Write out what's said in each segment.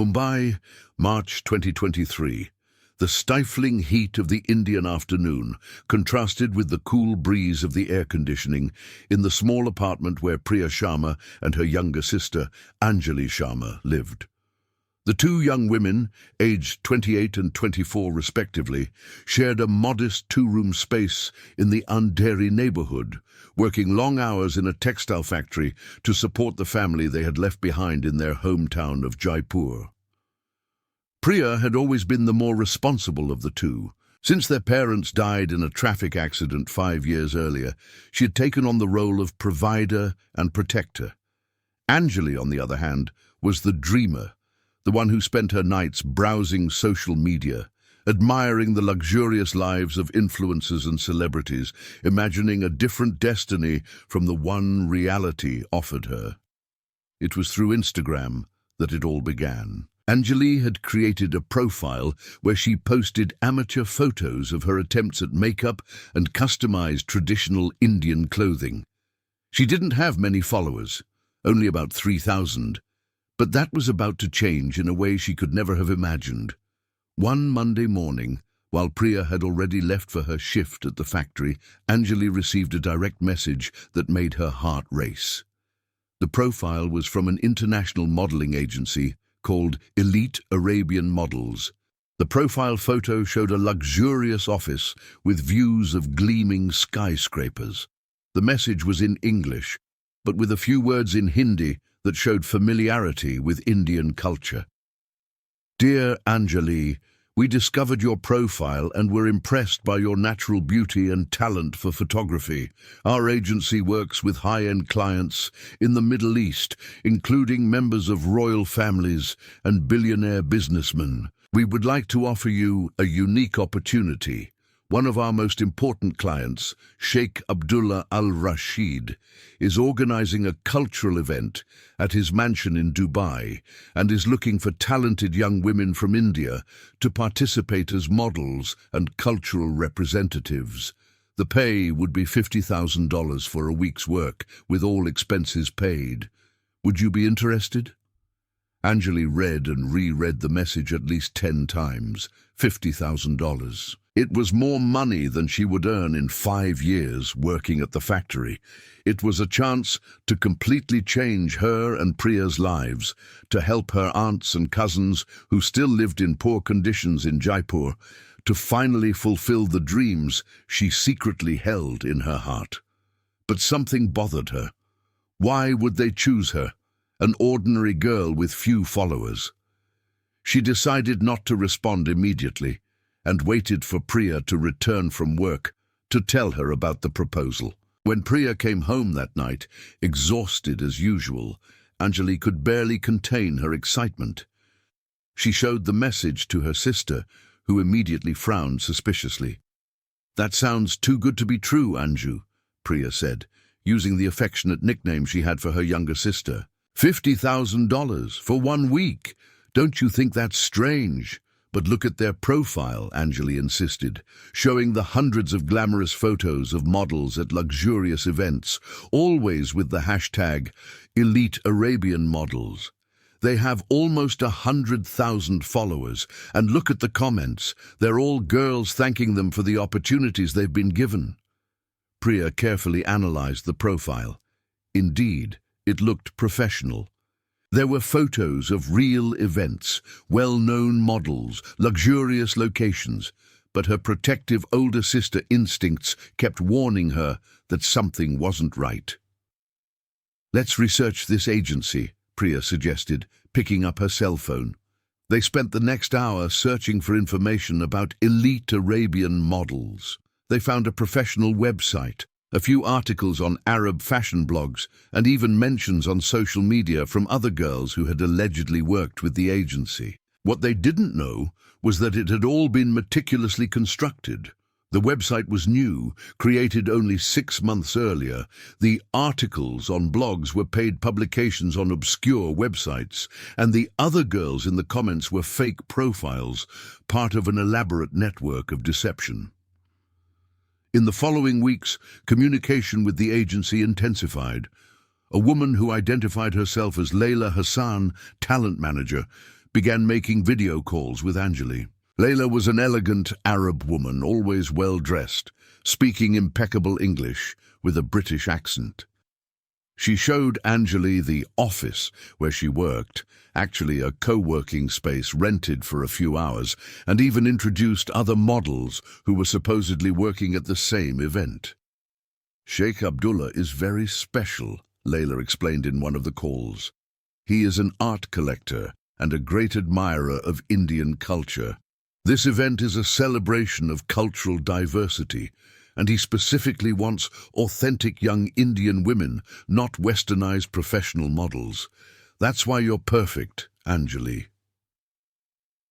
Mumbai, March 2023. The stifling heat of the Indian afternoon contrasted with the cool breeze of the air conditioning in the small apartment where Priya Sharma and her younger sister, Anjali Sharma, lived. The two young women, aged 28 and 24 respectively, shared a modest two-room space in the Andheri neighborhood, working long hours in a textile factory to support the family they had left behind in their hometown of Jaipur. Priya had always been the more responsible of the two. Since their parents died in a traffic accident 5 years earlier, she had taken on the role of provider and protector. Anjali, on the other hand, was the dreamer, the one who spent her nights browsing social media, admiring the luxurious lives of influencers and celebrities, imagining a different destiny from the one reality offered her. It was through Instagram that it all began. Anjali had created a profile where she posted amateur photos of her attempts at makeup and customized traditional Indian clothing. She didn't have many followers, only about 3,000, but that was about to change in a way she could never have imagined. One Monday morning, while Priya had already left for her shift at the factory, Anjali received a direct message that made her heart race. The profile was from an international modeling agency called Elite Arabian Models. The profile photo showed a luxurious office with views of gleaming skyscrapers. The message was in English, but with a few words in Hindi that showed familiarity with Indian culture. Dear Anjali, we discovered your profile and were impressed by your natural beauty and talent for photography. Our agency works with high-end clients in the Middle East, including members of royal families and billionaire businessmen. We would like to offer you a unique opportunity. One of our most important clients, Sheikh Abdullah Al-Rashid, is organizing a cultural event at his mansion in Dubai and is looking for talented young women from India to participate as models and cultural representatives. The pay would be $50,000 for a week's work, with all expenses paid. Would you be interested? Anjali read and reread the message at least 10 times. $50,000. It was more money than she would earn in 5 years working at the factory. It was a chance to completely change her and Priya's lives, to help her aunts and cousins who still lived in poor conditions in Jaipur, to finally fulfill the dreams she secretly held in her heart. But something bothered her. Why would they choose her, an ordinary girl with few followers? She decided not to respond immediately and waited for Priya to return from work to tell her about the proposal. When Priya came home that night, exhausted as usual, Anjali could barely contain her excitement. She showed the message to her sister, who immediately frowned suspiciously. "That sounds too good to be true, Anju," Priya said, using the affectionate nickname she had for her younger sister. $50,000 for 1 week. Don't you think that's strange? But look at their profile, Anjali insisted, showing the hundreds of glamorous photos of models at luxurious events, always with the hashtag Elite Arabian Models. They have almost 100,000 followers, and look at the comments. They're all girls thanking them for the opportunities they've been given. Priya carefully analyzed the profile. Indeed, it looked professional. There were photos of real events, well-known models, luxurious locations, but her protective older sister instincts kept warning her that something wasn't right. "Let's research this agency," Priya suggested, picking up her cell phone. They spent the next hour searching for information about elite Arabian models. They found a professional website, a few articles on Arab fashion blogs, and even mentions on social media from other girls who had allegedly worked with the agency. What they didn't know was that it had all been meticulously constructed. The website was new, created only 6 months earlier. The articles on blogs were paid publications on obscure websites, and the other girls in the comments were fake profiles, part of an elaborate network of deception. In the following weeks, communication with the agency intensified. A woman who identified herself as Layla Hassan, talent manager, began making video calls with Anjali. Layla was an elegant Arab woman, always well-dressed, speaking impeccable English with a British accent. She showed Anjali the office where she worked, actually a co-working space rented for a few hours, and even introduced other models who were supposedly working at the same event. Sheikh Abdullah is very special, Layla explained in one of the calls. He is an art collector and a great admirer of Indian culture. This event is a celebration of cultural diversity, and he specifically wants authentic young Indian women, not westernized professional models. That's why you're perfect, Anjali.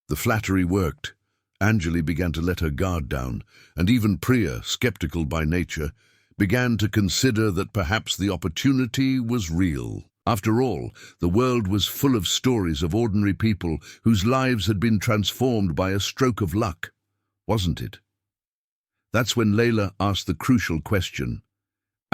The flattery worked. Anjali began to let her guard down, and even Priya, skeptical by nature, began to consider that perhaps the opportunity was real. After all, the world was full of stories of ordinary people whose lives had been transformed by a stroke of luck, wasn't it? That's when Layla asked the crucial question.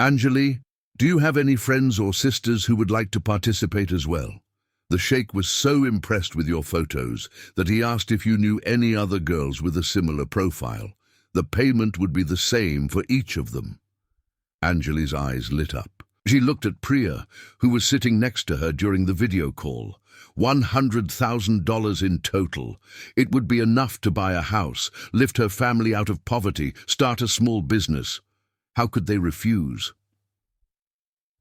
Anjali, do you have any friends or sisters who would like to participate as well? The Sheikh was so impressed with your photos that he asked if you knew any other girls with a similar profile. The payment would be the same for each of them. Anjali's eyes lit up. She looked at Priya, who was sitting next to her during the video call. $100,000 in total. It would be enough to buy a house, lift her family out of poverty, start a small business. How could they refuse?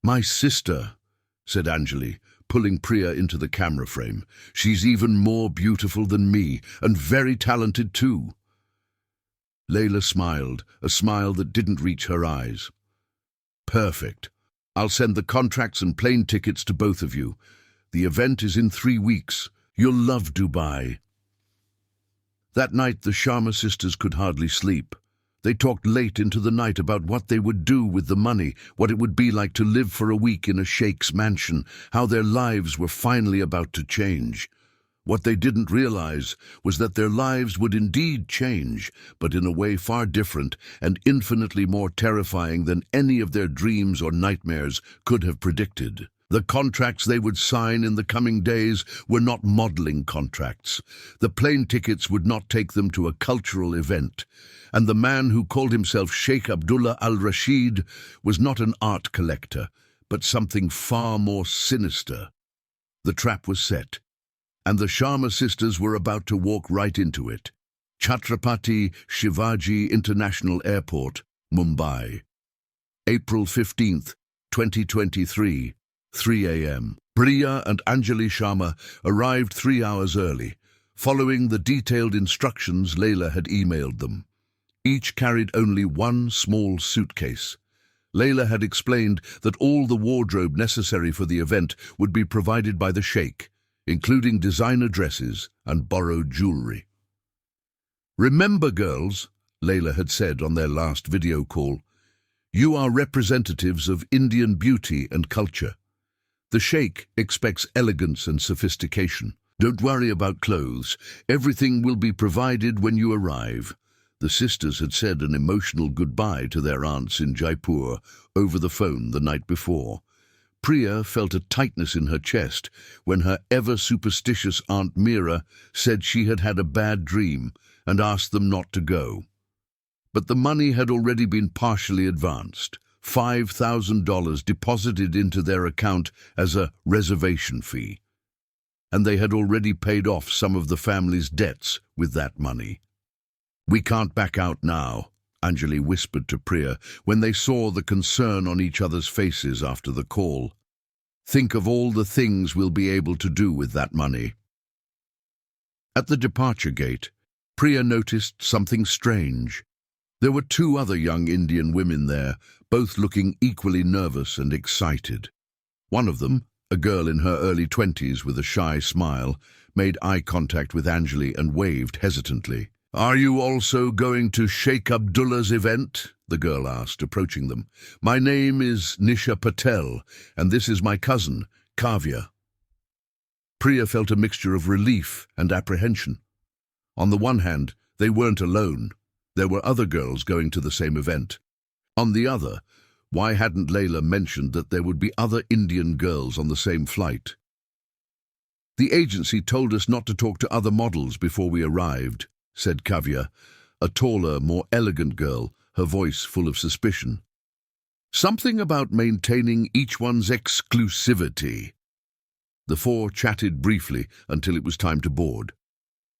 My sister, said Anjali, pulling Priya into the camera frame. She's even more beautiful than me, and very talented too. Layla smiled, a smile that didn't reach her eyes. Perfect. I'll send the contracts and plane tickets to both of you. The event is in 3 weeks. You'll love Dubai. That night, the Sharma sisters could hardly sleep. They talked late into the night about what they would do with the money, what it would be like to live for a week in a sheikh's mansion, how their lives were finally about to change. What they didn't realize was that their lives would indeed change, but in a way far different and infinitely more terrifying than any of their dreams or nightmares could have predicted. The contracts they would sign in the coming days were not modeling contracts. The plane tickets would not take them to a cultural event. And the man who called himself Sheikh Abdullah al-Rashid was not an art collector, but something far more sinister. The trap was set, and the Sharma sisters were about to walk right into it. Chhatrapati Shivaji International Airport, Mumbai. April 15th, 2023. 3 a.m. Priya and Anjali Sharma arrived 3 hours early, following the detailed instructions Layla had emailed them. Each carried only one small suitcase. Layla had explained that all the wardrobe necessary for the event would be provided by the Sheikh, including designer dresses and borrowed jewelry. Remember, girls, Layla had said on their last video call, you are representatives of Indian beauty and culture. The Sheikh expects elegance and sophistication. Don't worry about clothes. Everything will be provided when you arrive. The sisters had said an emotional goodbye to their aunts in Jaipur over the phone the night before. Priya felt a tightness in her chest when her ever-superstitious Aunt Meera said she had had a bad dream and asked them not to go. But the money had already been partially advanced. $5,000 deposited into their account as a reservation fee, and they had already paid off some of the family's debts with that money. We can't back out now, Anjali whispered to Priya when they saw the concern on each other's faces after the call. Think of all the things we'll be able to do with that money. At the departure gate, Priya noticed something strange. There were 2 other young Indian women there, both looking equally nervous and excited. One of them, a girl in her early 20s with a shy smile, made eye contact with Anjali and waved hesitantly. Are you also going to Sheikh Abdullah's event? The girl asked, approaching them. My name is Nisha Patel, and this is my cousin, Kavya. Priya felt a mixture of relief and apprehension. On the one hand, they weren't alone. There were other girls going to the same event. On the other, why hadn't Layla mentioned that there would be other Indian girls on the same flight? "The agency told us not to talk to other models before we arrived," said Kavya, a taller, more elegant girl, her voice full of suspicion. "Something about maintaining each one's exclusivity." The four chatted briefly until it was time to board.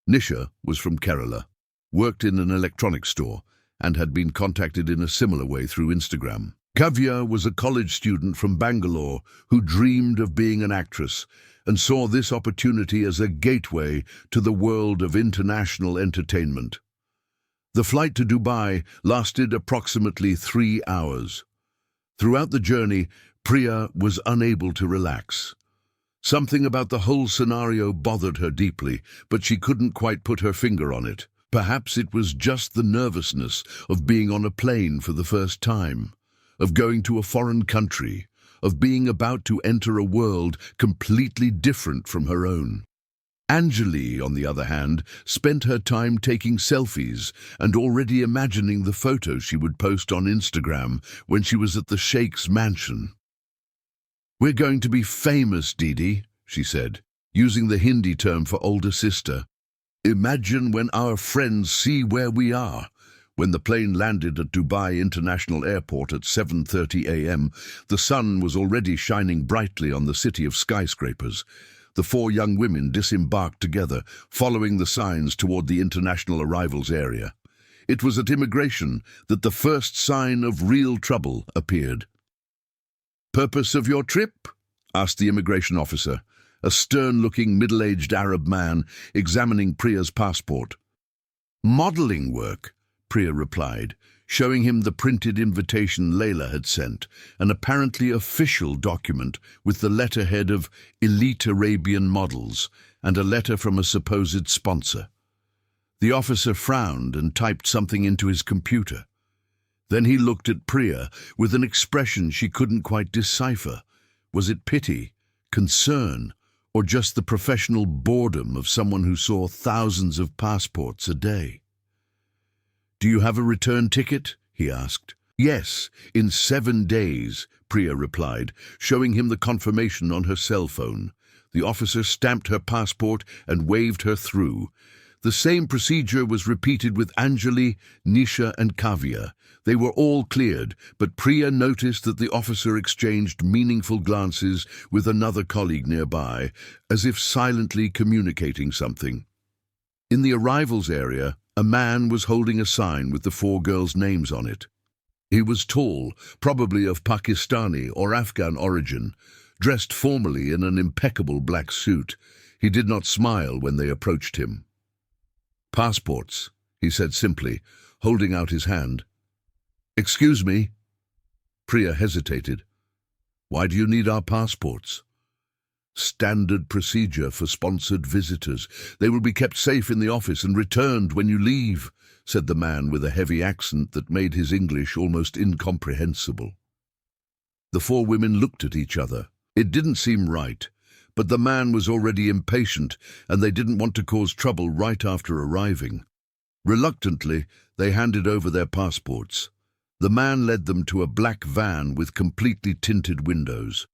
Nisha was from Kerala, worked in an electronics store, and had been contacted in a similar way through Instagram. Kavya was a college student from Bangalore who dreamed of being an actress and saw this opportunity as a gateway to the world of international entertainment. The flight to Dubai lasted approximately 3 hours. Throughout the journey, Priya was unable to relax. Something about the whole scenario bothered her deeply, but she couldn't quite put her finger on it. Perhaps it was just the nervousness of being on a plane for the first time, of going to a foreign country, of being about to enter a world completely different from her own. Anjali, on the other hand, spent her time taking selfies and already imagining the photos she would post on Instagram when she was at the Sheikh's mansion. "We're going to be famous, Didi," she said, using the Hindi term for older sister. "Imagine when our friends see where we are." When the plane landed at Dubai International Airport at 7:30 a.m., the sun was already shining brightly on the city of skyscrapers. The four young women disembarked together, following the signs toward the international arrivals area. It was at immigration that the first sign of real trouble appeared. "Purpose of your trip?" asked the immigration officer, a stern-looking middle-aged Arab man examining Priya's passport. "Modeling work," Priya replied, showing him the printed invitation Layla had sent, an apparently official document with the letterhead of Elite Arabian Models and a letter from a supposed sponsor. The officer frowned and typed something into his computer. Then he looked at Priya with an expression she couldn't quite decipher. Was it pity, concern, or just the professional boredom of someone who saw thousands of passports a day? "Do you have a return ticket?" he asked. "Yes, in 7 days," Priya replied, showing him the confirmation on her cell phone. The officer stamped her passport and waved her through. The same procedure was repeated with Anjali, Nisha and Kavya. They were all cleared, but Priya noticed that the officer exchanged meaningful glances with another colleague nearby, as if silently communicating something. In the arrivals area, a man was holding a sign with the four girls' names on it. He was tall, probably of Pakistani or Afghan origin, dressed formally in an impeccable black suit. He did not smile when they approached him. "Passports," he said simply, holding out his hand. "Excuse me." Priya hesitated. "Why do you need our passports?" "Standard procedure for sponsored visitors. They will be kept safe in the office and returned when you leave," said the man with a heavy accent that made his English almost incomprehensible. The four women looked at each other. It didn't seem right, but the man was already impatient and they didn't want to cause trouble right after arriving. Reluctantly, they handed over their passports. The man led them to a black van with completely tinted windows.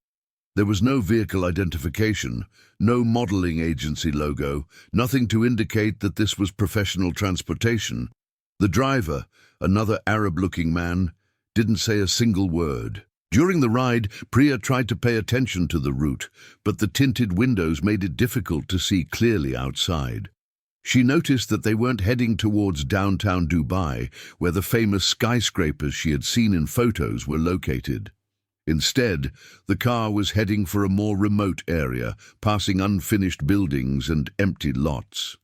There was no vehicle identification, no modeling agency logo, nothing to indicate that this was professional transportation. The driver, another Arab-looking man, didn't say a single word. During the ride, Priya tried to pay attention to the route, but the tinted windows made it difficult to see clearly outside. She noticed that they weren't heading towards downtown Dubai, where the famous skyscrapers she had seen in photos were located. Instead, the car was heading for a more remote area, passing unfinished buildings and empty lots.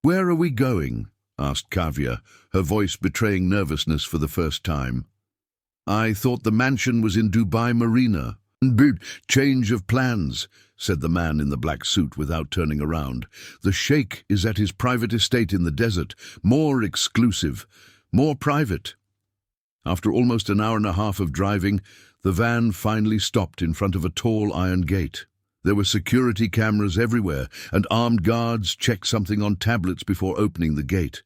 "Where are we going?" asked Kavya, her voice betraying nervousness for the first time. "I thought the mansion was in Dubai Marina." "Change of plans," said the man in the black suit without turning around. "The Sheikh is at his private estate in the desert, more exclusive, more private." After almost an hour and a half of driving, the van finally stopped in front of a tall iron gate. There were security cameras everywhere, and armed guards checked something on tablets before opening the gate.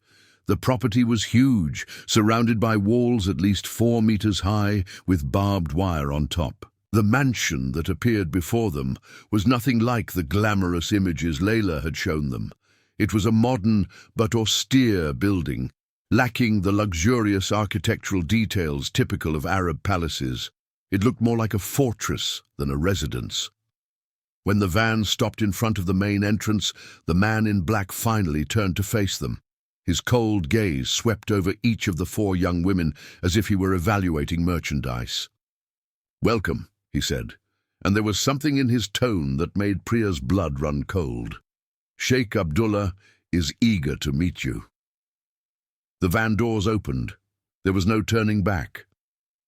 The property was huge, surrounded by walls at least 4 meters high, with barbed wire on top. The mansion that appeared before them was nothing like the glamorous images Layla had shown them. It was a modern but austere building, lacking the luxurious architectural details typical of Arab palaces. It looked more like a fortress than a residence. When the van stopped in front of the main entrance, the man in black finally turned to face them. His cold gaze swept over each of the four young women as if he were evaluating merchandise. "Welcome," he said, and there was something in his tone that made Priya's blood run cold. "Sheikh Abdullah is eager to meet you." The van doors opened. There was no turning back.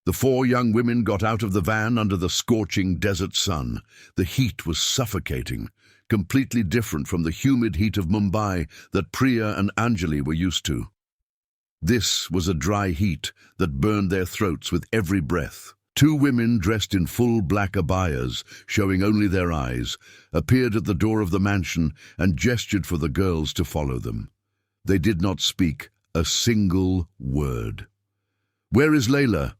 The four young women got out of the van under the scorching desert sun. The heat was suffocating, completely different from the humid heat of Mumbai that Priya and Anjali were used to. This was a dry heat that burned their throats with every breath. Two women dressed in full black abayas, showing only their eyes, appeared at the door of the mansion and gestured for the girls to follow them. They did not speak a single word. "Where is Layla?"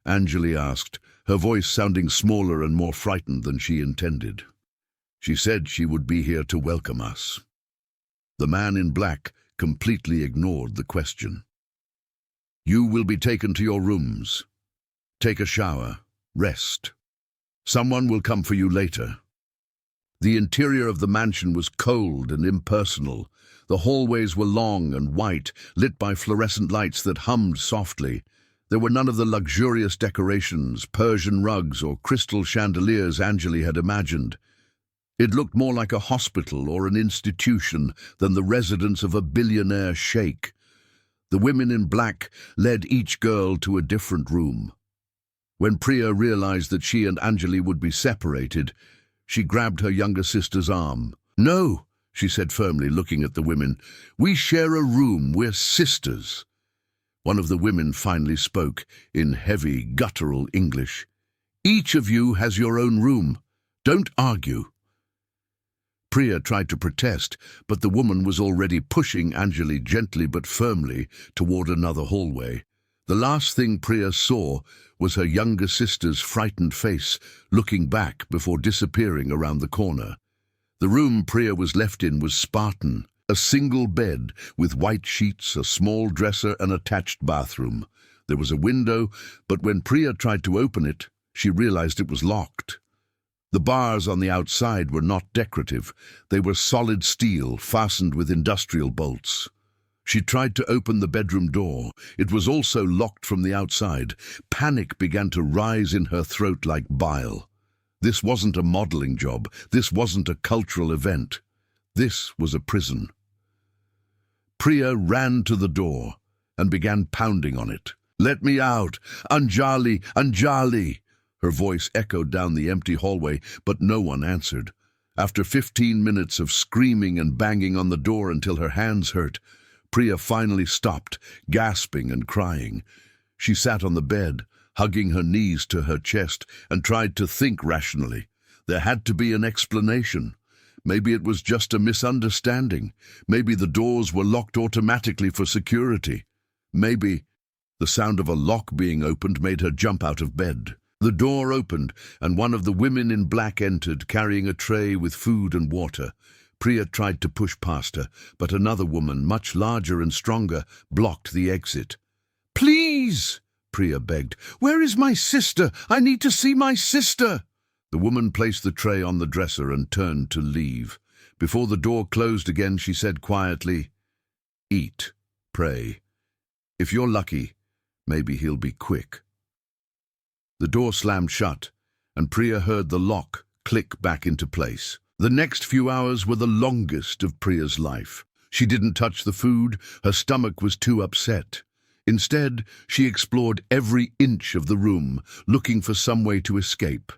Anjali asked, her voice sounding smaller and more frightened than she intended. "She said she would be here to welcome us." The man in black completely ignored the question. "You will be taken to your rooms. Take a shower. Rest. Someone will come for you later." The interior of the mansion was cold and impersonal. The hallways were long and white, lit by fluorescent lights that hummed softly. There were none of the luxurious decorations, Persian rugs, or crystal chandeliers Anjali had imagined. It looked more like a hospital or an institution than the residence of a billionaire sheikh. The women in black led each girl to a different room. When Priya realized that she and Anjali would be separated, she grabbed her younger sister's arm. "No," she said firmly, looking at the women. "We share a room. We're sisters." One of the women finally spoke in heavy, guttural English. "Each of you has your own room. Don't argue." Priya tried to protest, but the woman was already pushing Anjali gently but firmly toward another hallway. The last thing Priya saw was her younger sister's frightened face, looking back before disappearing around the corner. The room Priya was left in was Spartan. A single bed with white sheets, a small dresser, and attached bathroom. There was a window, but when Priya tried to open it, she realized it was locked. The bars on the outside were not decorative. They were solid steel, fastened with industrial bolts. She tried to open the bedroom door. It was also locked from the outside. Panic began to rise in her throat like bile. This wasn't a modeling job. This wasn't a cultural event. This was a prison. Priya ran to the door and began pounding on it. "Let me out! Anjali! Anjali!" Her voice echoed down the empty hallway, but no one answered. After 15 minutes of screaming and banging on the door until her hands hurt, Priya finally stopped, gasping and crying. She sat on the bed, hugging her knees to her chest, and tried to think rationally. There had to be an explanation. Maybe it was just a misunderstanding. Maybe the doors were locked automatically for security. Maybe the sound of a lock being opened made her jump out of bed. The door opened, and one of the women in black entered, carrying a tray with food and water. Priya tried to push past her, but another woman, much larger and stronger, blocked the exit. "Please!" Priya begged. "Where is my sister? I need to see my sister!" The woman placed the tray on the dresser and turned to leave. Before the door closed again, she said quietly, "Eat, pray. If you're lucky, maybe he'll be quick." The door slammed shut, and Priya heard the lock click back into place. The next few hours were the longest of Priya's life. She didn't touch the food. Her stomach was too upset. Instead, she explored every inch of the room, looking for some way to escape.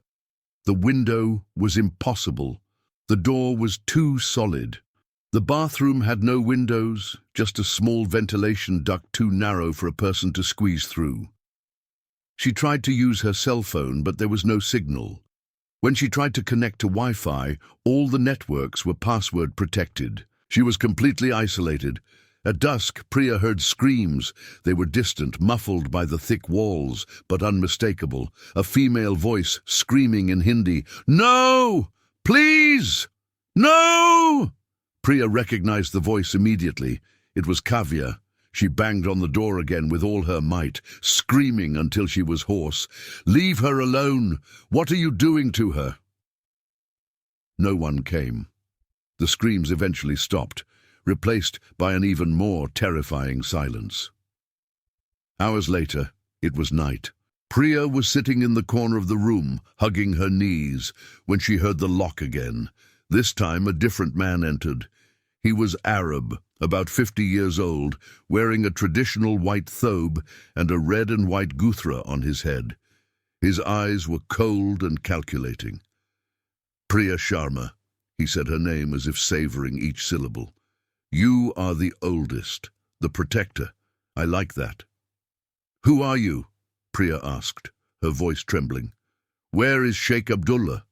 The window was impossible. The door was too solid. The bathroom had no windows, just a small ventilation duct too narrow for a person to squeeze through. She tried to use her cell phone, but there was no signal. When she tried to connect to Wi-Fi, all the networks were password protected. She was completely isolated, At dusk, Priya heard screams. They were distant, muffled by the thick walls, but unmistakable. A female voice screaming in Hindi, "No! Please! No!" Priya recognized the voice immediately. It was Kavya. She banged on the door again with all her might, screaming until she was hoarse. "Leave her alone! What are you doing to her?" No one came. The screams eventually stopped, replaced by an even more terrifying silence. Hours later, it was night. Priya was sitting in the corner of the room, hugging her knees, when she heard the lock again. This time a different man entered. He was Arab, about 50 years old, wearing a traditional white thobe and a red and white guthra on his head. His eyes were cold and calculating. "Priya Sharma," he said her name as if savoring each syllable. "You are the oldest, the protector. I like that." "Who are you?" Priya asked, her voice trembling. "Where is Sheikh Abdullah?"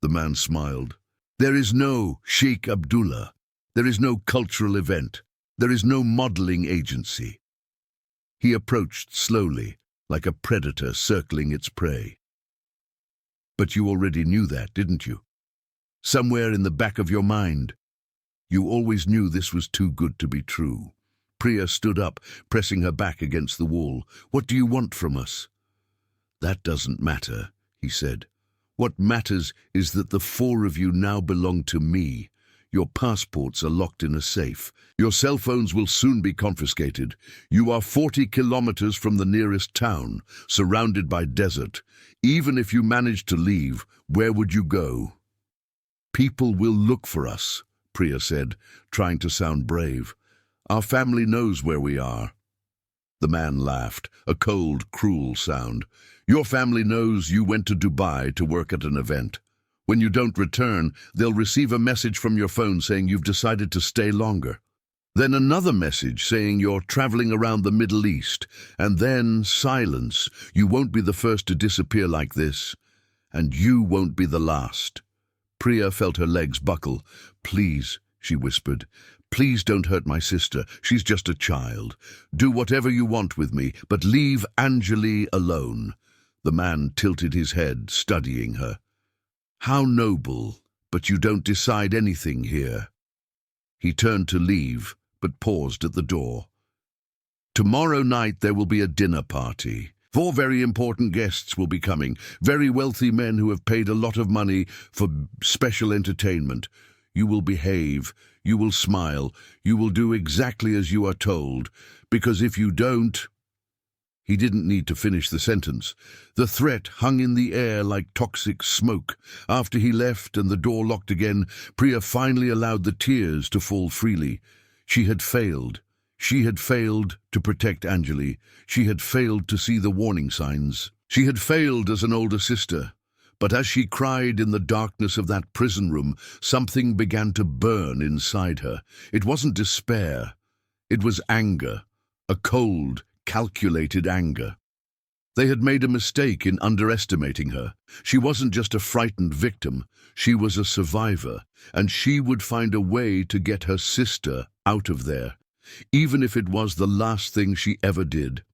The man smiled. "There is no Sheikh Abdullah. There is no cultural event. There is no modeling agency." He approached slowly, like a predator circling its prey. "But you already knew that, didn't you? Somewhere in the back of your mind. You always knew this was too good to be true." Priya stood up, pressing her back against the wall. "What do you want from us?" "That doesn't matter," he said. "What matters is that the four of you now belong to me. Your passports are locked in a safe. Your cell phones will soon be confiscated. You are 40 kilometers from the nearest town, surrounded by desert. Even if you managed to leave, where would you go?" "People will look for us," Priya said, trying to sound brave. "Our family knows where we are." The man laughed, a cold, cruel sound. "Your family knows you went to Dubai to work at an event. When you don't return, they'll receive a message from your phone saying you've decided to stay longer. Then another message saying you're traveling around the Middle East. And then silence. You won't be the first to disappear like this. And you won't be the last." Priya felt her legs buckle. "Please," she whispered. "Please don't hurt my sister. She's just a child. Do whatever you want with me, but leave Anjali alone." The man tilted his head, studying her. "How noble, but you don't decide anything here." He turned to leave, but paused at the door. "Tomorrow night there will be a dinner party. 4 very important guests will be coming, very wealthy men who have paid a lot of money for special entertainment. You will behave, you will smile, you will do exactly as you are told, because if you don't—" He didn't need to finish the sentence. The threat hung in the air like toxic smoke. After he left and the door locked again, Priya finally allowed the tears to fall freely. She had failed. She had failed to protect Anjali. She had failed to see the warning signs. She had failed as an older sister. But as she cried in the darkness of that prison room, something began to burn inside her. It wasn't despair. It was anger, a cold, calculated anger. They had made a mistake in underestimating her. She wasn't just a frightened victim. She was a survivor, and she would find a way to get her sister out of there, even if it was the last thing she ever did.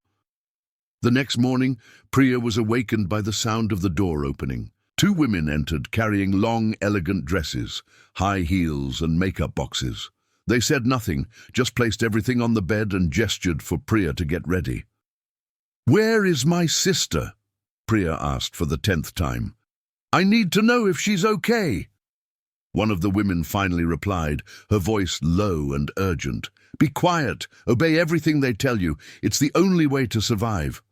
The next morning, Priya was awakened by the sound of the door opening. 2 women entered carrying long, elegant dresses, high heels and makeup boxes. They said nothing, just placed everything on the bed and gestured for Priya to get ready. "Where is my sister?" Priya asked for the 10th time. "I need to know if she's okay." One of the women finally replied, her voice low and urgent. "Be quiet. Obey everything they tell you. It's the only way to survive."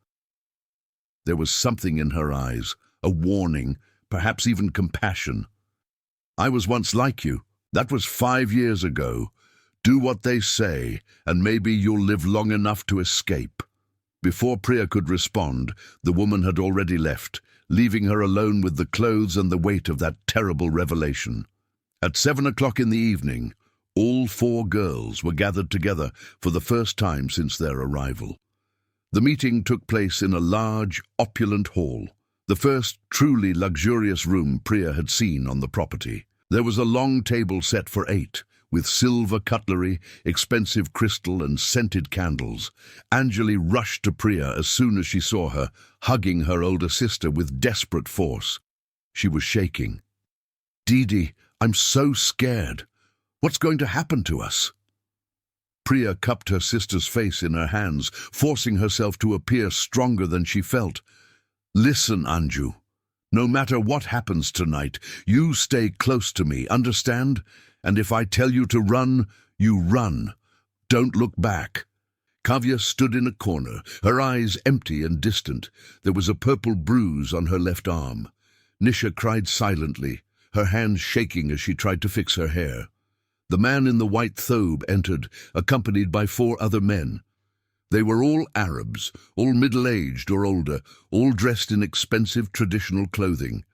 There was something in her eyes, a warning, perhaps even compassion. "I was once like you. That was 5 years ago. Do what they say, and maybe you'll live long enough to escape." Before Priya could respond, the woman had already left, leaving her alone with the clothes and the weight of that terrible revelation. At 7 o'clock in the evening, all 4 girls were gathered together for the first time since their arrival. The meeting took place in a large, opulent hall, the first truly luxurious room Priya had seen on the property. There was a long table set for 8, With silver cutlery, expensive crystal and scented candles, Anjali rushed to Priya as soon as she saw her, hugging her older sister with desperate force. She was shaking. "Didi, I'm so scared. What's going to happen to us?" Priya cupped her sister's face in her hands, forcing herself to appear stronger than she felt. "Listen, Anju. No matter what happens tonight, you stay close to me, understand? And if I tell you to run, you run. Don't look back." Kavya stood in a corner, her eyes empty and distant. There was a purple bruise on her left arm. Nisha cried silently, her hands shaking as she tried to fix her hair. The man in the white thobe entered, accompanied by 4 other men. They were all Arabs, all middle-aged or older, all dressed in expensive traditional clothing.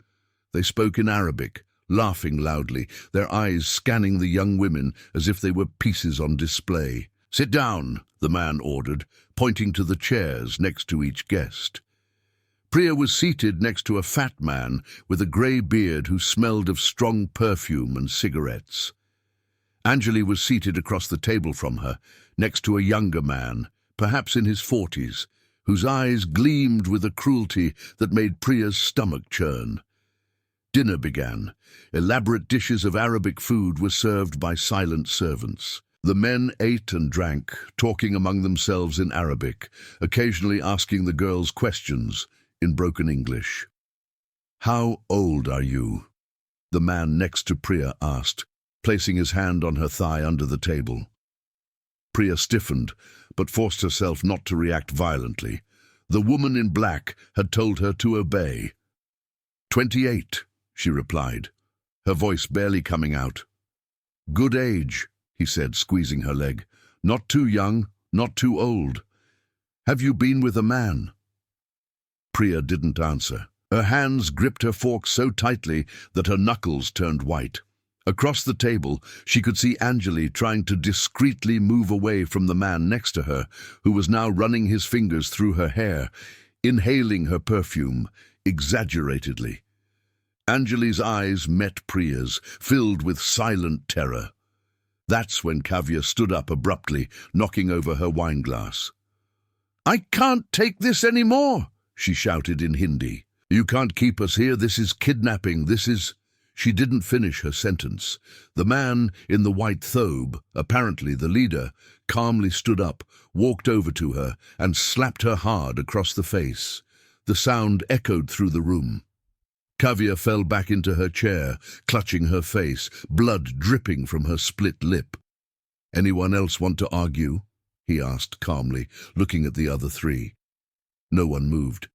They spoke in Arabic, laughing loudly, their eyes scanning the young women as if they were pieces on display. "Sit down," the man ordered, pointing to the chairs next to each guest. Priya was seated next to a fat man with a grey beard who smelled of strong perfume and cigarettes. Anjali was seated across the table from her, next to a younger man, perhaps in his 40s, whose eyes gleamed with a cruelty that made Priya's stomach churn. Dinner began. Elaborate dishes of Arabic food were served by silent servants. The men ate and drank, talking among themselves in Arabic, occasionally asking the girls questions in broken English. "How old are you?" the man next to Priya asked, placing his hand on her thigh under the table. Priya stiffened, but forced herself not to react violently. The woman in black had told her to obey. 28, she replied, her voice barely coming out. "Good age," he said, squeezing her leg. "Not too young, not too old. Have you been with a man?" Priya didn't answer. Her hands gripped her fork so tightly that her knuckles turned white. Across the table, she could see Anjali trying to discreetly move away from the man next to her, who was now running his fingers through her hair, inhaling her perfume, exaggeratedly. Anjali's eyes met Priya's, filled with silent terror. That's when Kavya stood up abruptly, knocking over her wineglass. "I can't take this anymore," she shouted in Hindi. "You can't keep us here. This is kidnapping. This is—" She didn't finish her sentence. The man in the white thobe, apparently the leader, calmly stood up, walked over to her, and slapped her hard across the face. The sound echoed through the room. Kavya fell back into her chair, clutching her face, blood dripping from her split lip. "Anyone else want to argue?" he asked calmly, looking at the other 3. No one moved.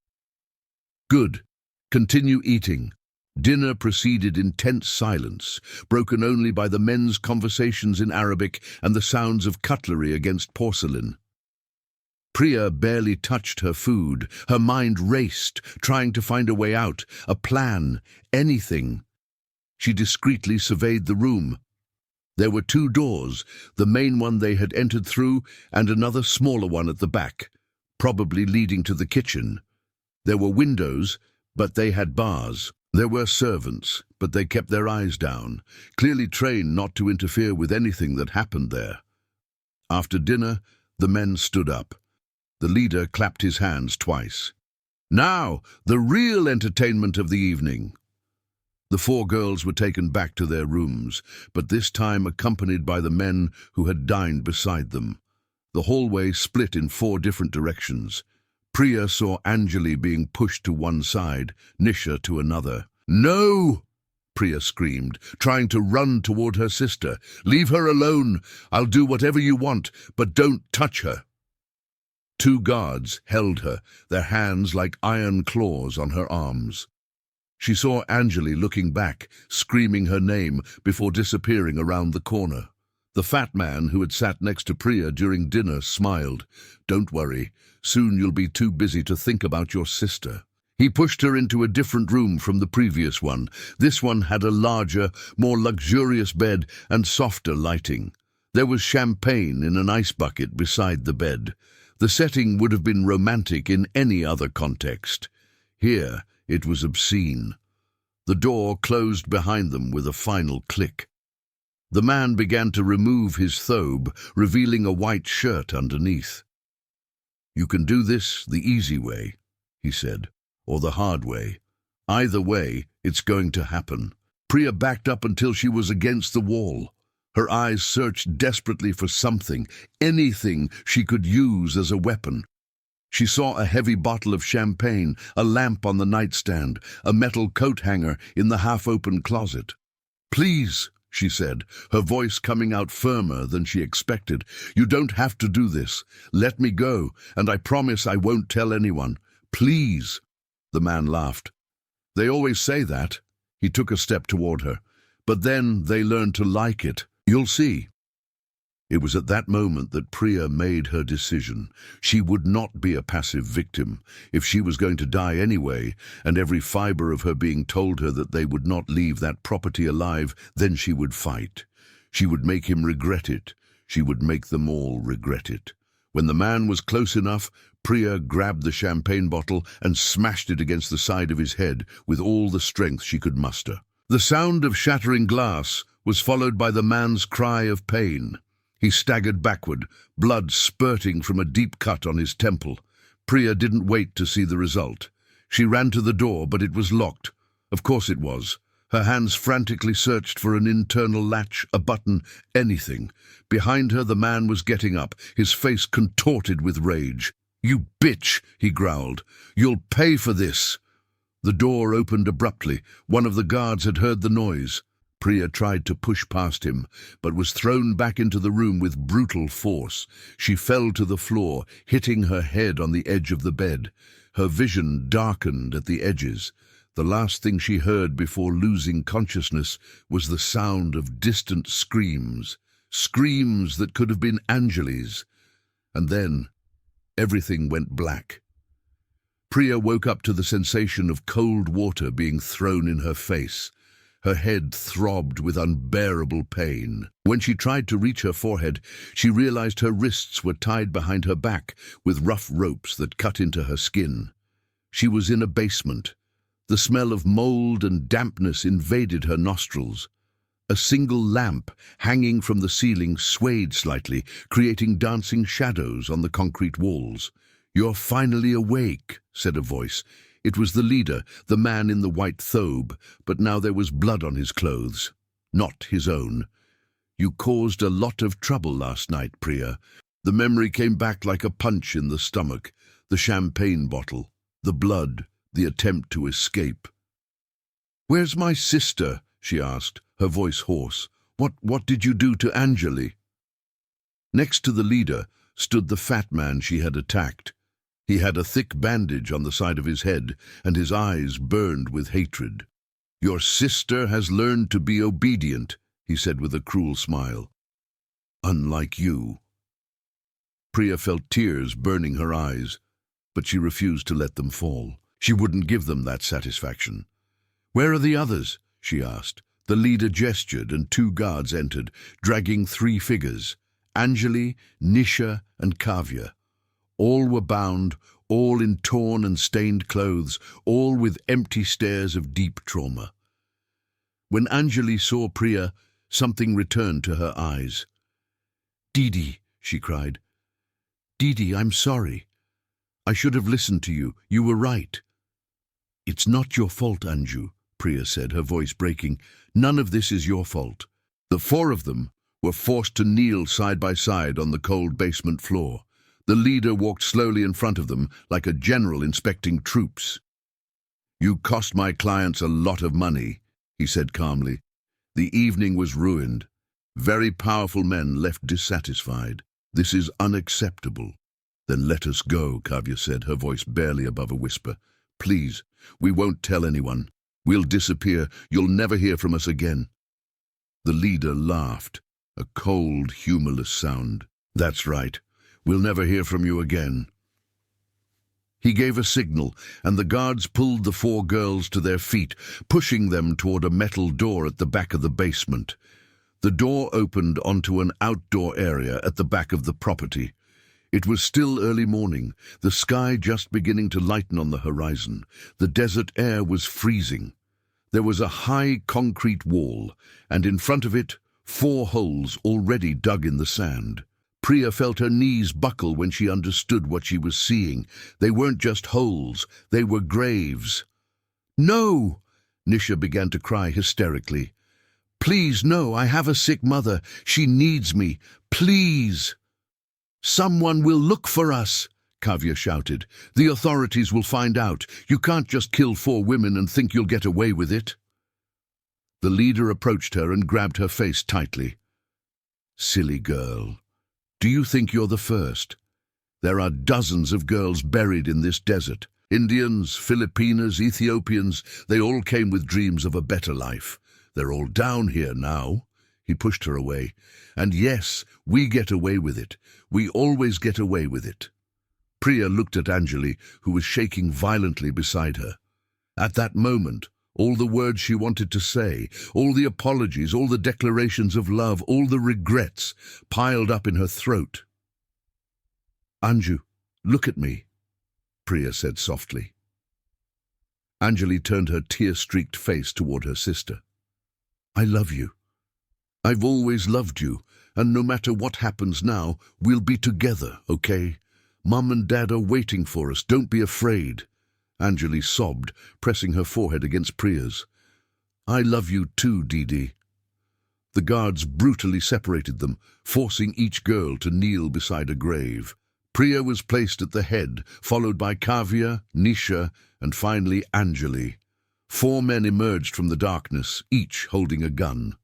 "Good. Continue eating." Dinner proceeded in tense silence, broken only by the men's conversations in Arabic and the sounds of cutlery against porcelain. Priya barely touched her food. Her mind raced, trying to find a way out, a plan, anything. She discreetly surveyed the room. There were 2 doors, the main one they had entered through and another smaller one at the back, probably leading to the kitchen. There were windows, but they had bars. There were servants, but they kept their eyes down, clearly trained not to interfere with anything that happened there. After dinner, the men stood up. The leader clapped his hands twice. "Now, the real entertainment of the evening." The 4 girls were taken back to their rooms, but this time accompanied by the men who had dined beside them. The hallway split in 4 different directions. Priya saw Anjali being pushed to one side, Nisha to another. "No!" Priya screamed, trying to run toward her sister. "Leave her alone. I'll do whatever you want, but don't touch her." 2 guards held her, their hands like iron claws on her arms. She saw Anjali looking back, screaming her name before disappearing around the corner. The fat man who had sat next to Priya during dinner smiled. "Don't worry, soon you'll be too busy to think about your sister." He pushed her into a different room from the previous one. This one had a larger, more luxurious bed and softer lighting. There was champagne in an ice bucket beside the bed. The setting would have been romantic in any other context. Here, it was obscene. The door closed behind them with a final click. The man began to remove his thobe, revealing a white shirt underneath. "You can do this the easy way," he said, "or the hard way. Either way, it's going to happen." Priya backed up until she was against the wall. Her eyes searched desperately for something, anything she could use as a weapon. She saw a heavy bottle of champagne, a lamp on the nightstand, a metal coat hanger in the half-open closet. "Please," she said, her voice coming out firmer than she expected. "You don't have to do this. Let me go, and I promise I won't tell anyone. Please." The man laughed. "They always say that." He took a step toward her. "But then they learn to like it. You'll see." It was at that moment that Priya made her decision. She would not be a passive victim. If she was going to die anyway, and every fiber of her being told her that they would not leave that property alive, then she would fight. She would make him regret it. She would make them all regret it. When the man was close enough, Priya grabbed the champagne bottle and smashed it against the side of his head with all the strength she could muster. The sound of shattering glass was followed by the man's cry of pain. He staggered backward, blood spurting from a deep cut on his temple. Priya didn't wait to see the result. She ran to the door, but it was locked. Of course it was. Her hands frantically searched for an internal latch, a button, anything. Behind her, the man was getting up, his face contorted with rage. "You bitch," he growled. "You'll pay for this." The door opened abruptly. One of the guards had heard the noise. Priya tried to push past him, but was thrown back into the room with brutal force. She fell to the floor, hitting her head on the edge of the bed. Her vision darkened at the edges. The last thing she heard before losing consciousness was the sound of distant screams, screams that could have been Anjali's. And then everything went black. Priya woke up to the sensation of cold water being thrown in her face. Her head throbbed with unbearable pain. When she tried to reach her forehead, she realized her wrists were tied behind her back with rough ropes that cut into her skin. She was in a basement. The smell of mold and dampness invaded her nostrils. A single lamp hanging from the ceiling swayed slightly, creating dancing shadows on the concrete walls. "You're finally awake," said a voice. It was the leader, the man in the white thobe, but now there was blood on his clothes, not his own. "You caused a lot of trouble last night, Priya." The memory came back like a punch in the stomach. The champagne bottle, the blood, the attempt to escape. "Where's my sister?" she asked, her voice hoarse. What did you do to Anjali?" Next to the leader stood the fat man she had attacked. He had a thick bandage on the side of his head, and his eyes burned with hatred. "Your sister has learned to be obedient," he said with a cruel smile. "Unlike you." Priya felt tears burning her eyes, but she refused to let them fall. She wouldn't give them that satisfaction. "Where are the others?" she asked. The leader gestured, and 2 guards entered, dragging 3 figures, Anjali, Nisha, and Kavya. All were bound, all in torn and stained clothes, all with empty stares of deep trauma. When Anjali saw Priya, something returned to her eyes. "Didi," she cried. "Didi, I'm sorry. I should have listened to you. You were right." "It's not your fault, Anju," Priya said, her voice breaking. "None of this is your fault." The 4 of them were forced to kneel side by side on the cold basement floor. The leader walked slowly in front of them, like a general inspecting troops. "You cost my clients a lot of money," he said calmly. "The evening was ruined. Very powerful men left dissatisfied. This is unacceptable." "Then let us go," Kavya said, her voice barely above a whisper. "Please, we won't tell anyone. We'll disappear. You'll never hear from us again." The leader laughed, a cold, humorless sound. "That's right. We'll never hear from you again." He gave a signal, and the guards pulled the 4 girls to their feet, pushing them toward a metal door at the back of the basement. The door opened onto an outdoor area at the back of the property. It was still early morning, the sky just beginning to lighten on the horizon. The desert air was freezing. There was a high concrete wall, and in front of it, 4 holes already dug in the sand. Priya felt her knees buckle when she understood what she was seeing. They weren't just holes, they were graves. "No!" Nisha began to cry hysterically. "Please, no, I have a sick mother. She needs me. Please!" "Someone will look for us," Kavya shouted. "The authorities will find out. You can't just kill 4 women and think you'll get away with it." The leader approached her and grabbed her face tightly. "Silly girl. Do you think you're the first? There are dozens of girls buried in this desert. Indians, Filipinas, Ethiopians, they all came with dreams of a better life. They're all down here now." He pushed her away. "And yes, we get away with it. We always get away with it." Priya looked at Anjali, who was shaking violently beside her. At that moment, all the words she wanted to say, all the apologies, all the declarations of love, all the regrets piled up in her throat. "Anju, look at me," Priya said softly. Anjali turned her tear-streaked face toward her sister. "I love you. I've always loved you, and no matter what happens now, we'll be together, okay? Mum and Dad are waiting for us. Don't be afraid." Anjali sobbed, pressing her forehead against Priya's. "I love you too, Didi." The guards brutally separated them, forcing each girl to kneel beside a grave. Priya was placed at the head, followed by Kavya, Nisha, and finally Anjali. 4 men emerged from the darkness, each holding a gun.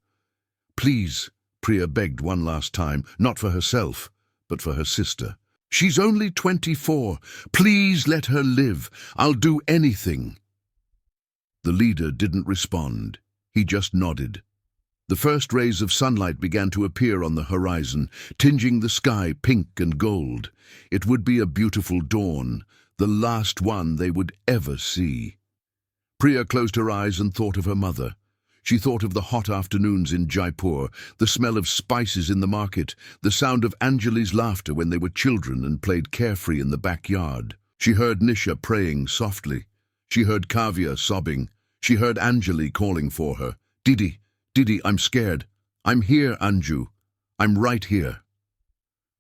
"Please," Priya begged one last time, not for herself, but for her sister. "She's only 24. Please let her live. I'll do anything." The leader didn't respond. He just nodded. The first rays of sunlight began to appear on the horizon, tinging the sky pink and gold. It would be a beautiful dawn, the last one they would ever see. Priya closed her eyes and thought of her mother. She thought of the hot afternoons in Jaipur, the smell of spices in the market, the sound of Anjali's laughter when they were children and played carefree in the backyard. She heard Nisha praying softly. She heard Kavya sobbing. She heard Anjali calling for her. "Didi, Didi, I'm scared. I'm here, Anju. I'm right here."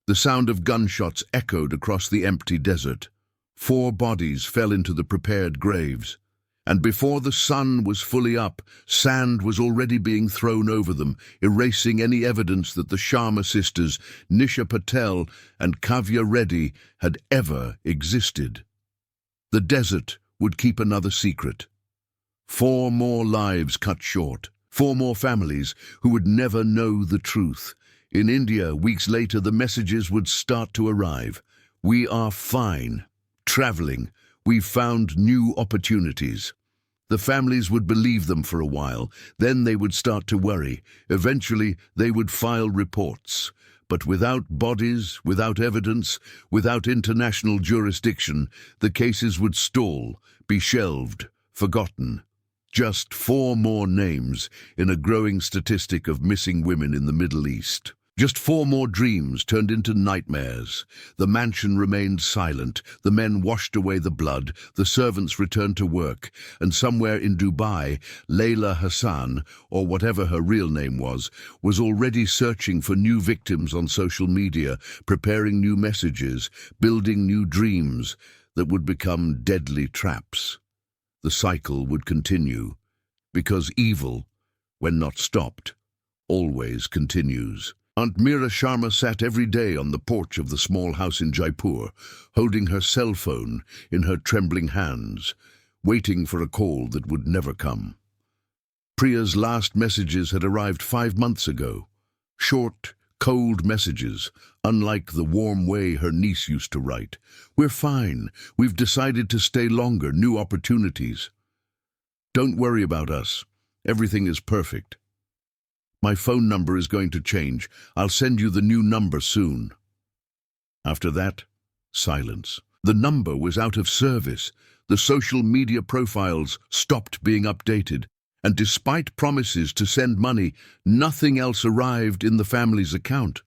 The sound of gunshots echoed across the empty desert. 4 bodies fell into the prepared graves. And before the sun was fully up, sand was already being thrown over them, erasing any evidence that the Sharma sisters, Nisha Patel and Kavya Reddy, had ever existed. The desert would keep another secret. 4 more lives cut short. 4 more families who would never know the truth. In India, weeks later, the messages would start to arrive. "We are fine. Traveling. We've found new opportunities." The families would believe them for a while, then they would start to worry. Eventually, they would file reports. But without bodies, without evidence, without international jurisdiction, the cases would stall, be shelved, forgotten. Just 4 more names in a growing statistic of missing women in the Middle East. Just 4 more dreams turned into nightmares. The mansion remained silent, the men washed away the blood, the servants returned to work, and somewhere in Dubai, Layla Hassan, or whatever her real name was already searching for new victims on social media, preparing new messages, building new dreams that would become deadly traps. The cycle would continue, because evil, when not stopped, always continues. Aunt Meera Sharma sat every day on the porch of the small house in Jaipur, holding her cell phone in her trembling hands, waiting for a call that would never come. Priya's last messages had arrived 5 months ago. Short, cold messages, unlike the warm way her niece used to write. "We're fine. We've decided to stay longer. New opportunities. Don't worry about us. Everything is perfect. My phone number is going to change. I'll send you the new number soon." After that, silence. The number was out of service. The social media profiles stopped being updated. And despite promises to send money, nothing else arrived in the family's account.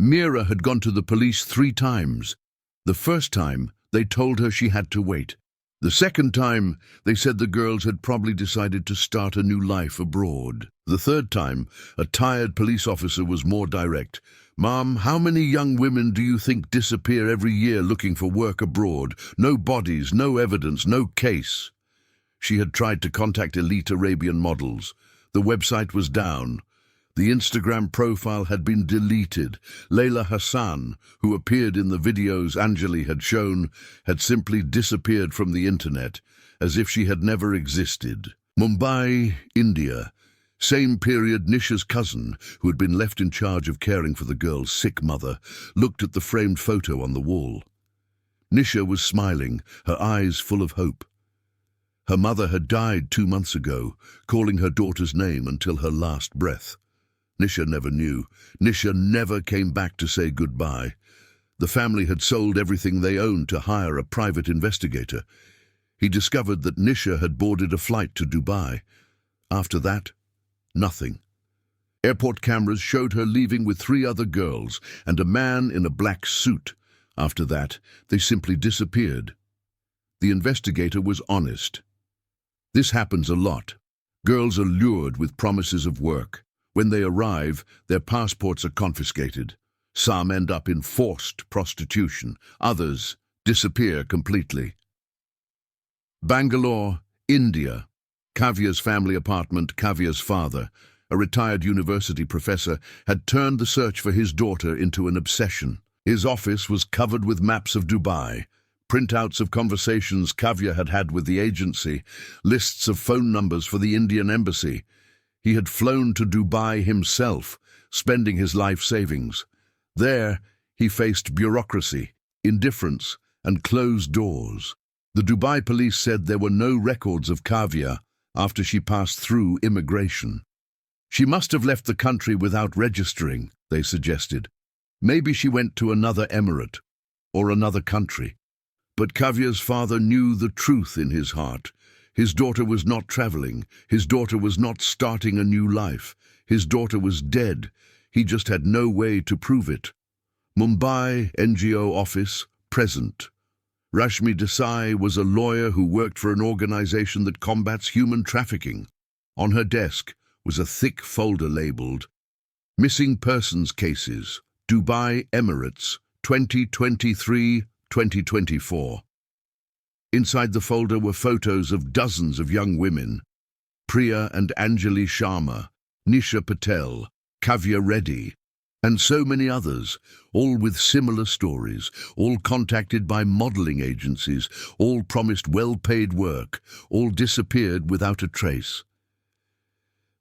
Meera had gone to the police 3 times. The first time, they told her she had to wait. The second time, they said the girls had probably decided to start a new life abroad. The third time, a tired police officer was more direct. "Ma'am, how many young women do you think disappear every year looking for work abroad? No bodies, no evidence, no case." She had tried to contact elite Arabian models. The website was down. The Instagram profile had been deleted. Layla Hassan, who appeared in the videos Anjali had shown, had simply disappeared from the internet, as if she had never existed. Mumbai, India. Same period, Nisha's cousin, who had been left in charge of caring for the girl's sick mother, looked at the framed photo on the wall. Nisha was smiling, her eyes full of hope. Her mother had died 2 months ago, calling her daughter's name until her last breath. Nisha never knew. Nisha never came back to say goodbye. The family had sold everything they owned to hire a private investigator. He discovered that Nisha had boarded a flight to Dubai. After that, nothing. Airport cameras showed her leaving with 3 other girls and a man in a black suit. After that, they simply disappeared. The investigator was honest. This happens a lot. Girls are lured with promises of work. When they arrive, their passports are confiscated. Some end up in forced prostitution. Others disappear completely. Bangalore, India. Kavya's family apartment. Kavya's father, a retired university professor, had turned the search for his daughter into an obsession. His office was covered with maps of Dubai, printouts of conversations Kavya had had with the agency, lists of phone numbers for the Indian embassy. He had flown to Dubai himself, spending his life savings. There, he faced bureaucracy, indifference, and closed doors. The Dubai police said there were no records of Kavya after she passed through immigration. She must have left the country without registering, they suggested. Maybe she went to another emirate or another country. But Kavya's father knew the truth in his heart. His daughter was not traveling. His daughter was not starting a new life. His daughter was dead. He just had no way to prove it. Mumbai NGO office, present. Rashmi Desai was a lawyer who worked for an organization that combats human trafficking. On her desk was a thick folder labeled Missing Persons Cases, Dubai Emirates, 2023-2024. Inside the folder were photos of dozens of young women. Priya and Anjali Sharma, Nisha Patel, Kavya Reddy, and so many others, all with similar stories, all contacted by modeling agencies, all promised well-paid work, all disappeared without a trace.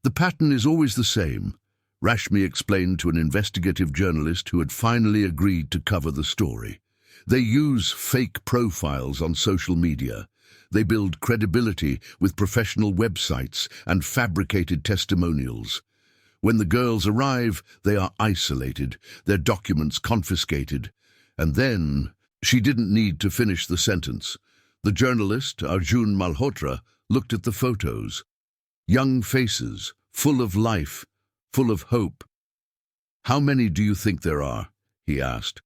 The pattern is always the same, Rashmi explained to an investigative journalist who had finally agreed to cover the story. They use fake profiles on social media. They build credibility with professional websites and fabricated testimonials. When the girls arrive, they are isolated, their documents confiscated. And then, she didn't need to finish the sentence. The journalist, Arjun Malhotra, looked at the photos. Young faces, full of life, full of hope. "How many do you think there are?" he asked.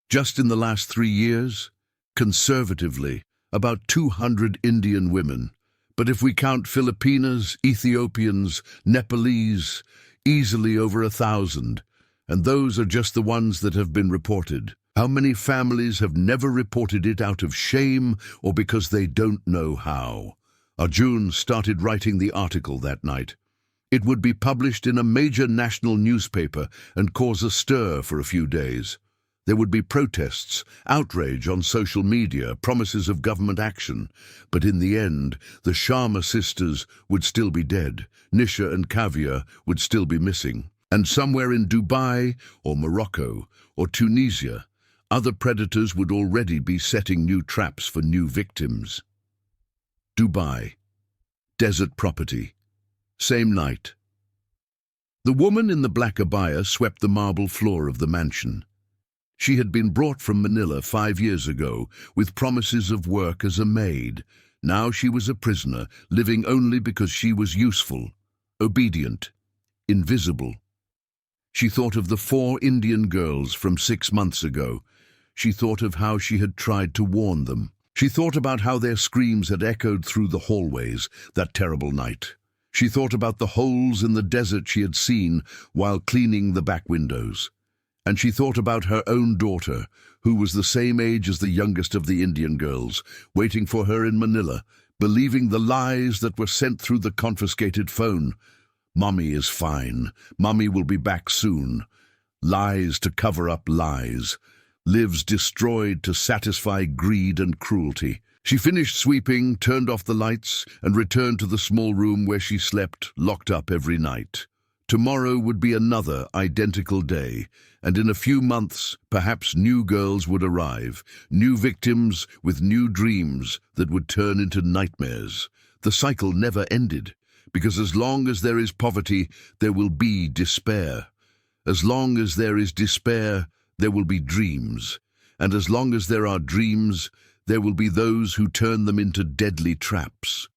"Just in the last 3 years? Conservatively, about 200 Indian women. But if we count Filipinas, Ethiopians, Nepalese, easily over 1,000. And those are just the ones that have been reported. How many families have never reported it out of shame or because they don't know how?" Arjun started writing the article that night. It would be published in a major national newspaper and cause a stir for a few days. There would be protests, outrage on social media, promises of government action. But in the end, the Sharma sisters would still be dead. Nisha and Kavya would still be missing. And somewhere in Dubai or Morocco or Tunisia, other predators would already be setting new traps for new victims. Dubai. Desert property. Same night. The woman in the black abaya swept the marble floor of the mansion. She had been brought from Manila 5 years ago with promises of work as a maid. Now she was a prisoner, living only because she was useful, obedient, invisible. She thought of the 4 Indian girls from 6 months ago. She thought of how she had tried to warn them. She thought about how their screams had echoed through the hallways that terrible night. She thought about the holes in the desert she had seen while cleaning the back windows. And she thought about her own daughter, who was the same age as the youngest of the Indian girls, waiting for her in Manila, believing the lies that were sent through the confiscated phone. Mommy is fine. Mommy will be back soon. Lies to cover up lies. Lives destroyed to satisfy greed and cruelty. She finished sweeping, turned off the lights, and returned to the small room where she slept, locked up every night. Tomorrow would be another identical day, and in a few months, perhaps new girls would arrive, new victims with new dreams that would turn into nightmares. The cycle never ended, because as long as there is poverty, there will be despair. As long as there is despair, there will be dreams. And as long as there are dreams, there will be those who turn them into deadly traps.